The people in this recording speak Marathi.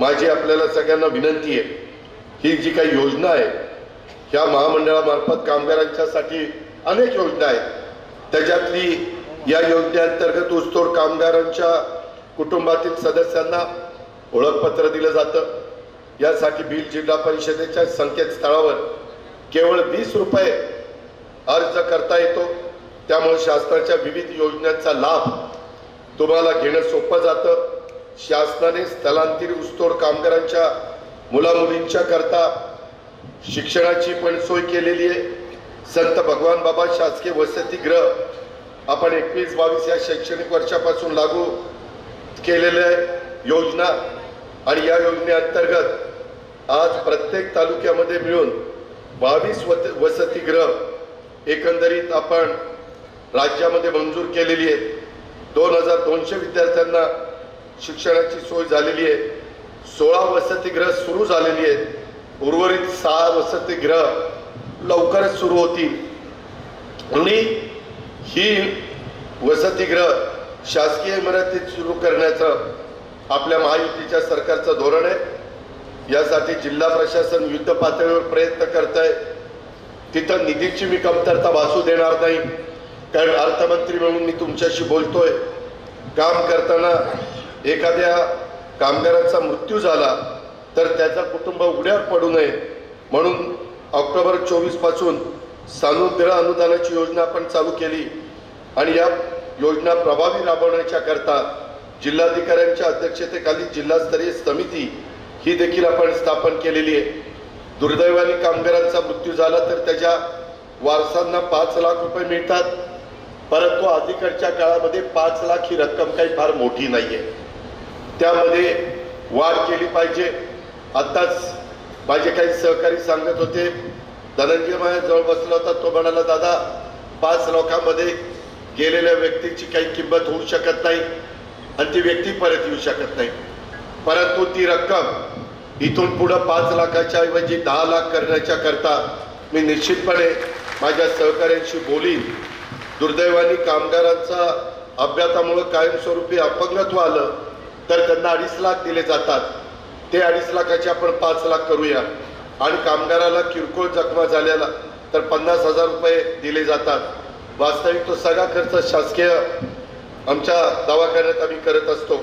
माझी आपल्याला सगळ्यांना विनंती आहे, ही जी काही योजना आहे ह्या महामंडळामार्फत कामगारांच्यासाठी अनेक योजना आहेत. त्याच्यातली या योजनेअंतर्गत ऊसतोड कामगारांच्या कुटुंबातील सदस्यांना ओळखपत्र दिलं जातं. यासाठी बीड जिल्हा परिषदेच्या संकेतस्थळावर केवळ 20 रुपये अर्ज करता येतो. त्यामुळे शासनाच्या विविध योजनांचा लाभ तुम्हाला घेणं सोपं जातं. शासनाने स्थलांतरित ऊसतोड कामगारांच्या मुलामुलींच्या करता शिक्षणाची पण सोय केलेली आहे. संत भगवान बाबा शासकीय वसतिगृह आपण 21-22 या शैक्षणिक वर्षापासून लागू केलेल्या योजना आणि या योजनेअंतर्गत आज प्रत्येक तालुक्यामध्ये मिळून 22 वसतिगृह एकंदरीत आपण राज्यामध्ये मंजूर केलेली आहे. 2200 विद्यार्थ्यांना शिक्षणाची सोय झालेली आहे. 16 वसतिगृह सुरू झालेली आहेत. उर्वरित 6 वसतिगृह लवकरच सुरू होतील आणि ही वसतिगृह शासकीय इमारतीत सुरू करण्याचं आपल्या महायुतीच्या सरकारचं धोरण आहे. यासाठी जिल्हा प्रशासन युद्ध पातळीवर प्रयत्न करत आहे. तिथं निधीची मी कमतरता भासू देणार नाही, कारण अर्थमंत्री म्हणून मी तुमच्याशी बोलतोय. काम करताना एखाद्या कामगाराचा मृत्यू झाला तर त्याचा कुटुंब उघड्यावर पडू नये म्हणून ऑक्टोबर 24 पासून सानुग्रह अनुदानाची योजना आपण चालू केली आणि या योजना प्रभावी राबवण्याच्या करता जिल्हाधिकाऱ्यांच्या अध्यक्षतेखाली जिल्हास्तरीय समिती ही देखील आपण स्थापन केलेली आहे. दुर्दैवाने कामगारांचा मृत्यू झाला तर त्याच्या वारसांना 5 लाख रुपये मिळतात, परंतु अलीकडच्या काळामध्ये 5 लाख ही रक्कम काही फार मोठी नाहीये. त्यामध्ये वाढ केली पाहिजे. आताच माझे काही सहकारी सांगत होते, धनंजय माझ्या जवळ बसला होता, तो म्हणाला दादा 5 लाखामध्ये गेलेल्या व्यक्तीची काही किंमत होऊ शकत नाही आणि ती व्यक्ती परत येऊ शकत नाही, परंतु ती रक्कम इथून पुढे 5 लाखाच्या ऐवजी 10 लाख करण्याच्या करता मी निश्चितपणे माझ्या सहकाऱ्यांशी बोलीन. दुर्दैवाने कामगारांचा अपघातामुळे कायमस्वरूपी अपंगत्व आलं तर त्यांना 2.5 लाख दिले जातात. ते 2.5 लाखाचे आपण 5 लाख करूया आणि कामगाराला किरकोळ जखमा झाल्याला तर 50,000 रुपये दिले जातात. वास्तविक तो सगळा खर्च शासकीय आमच्या दवाखान्यात आम्ही करत असतो.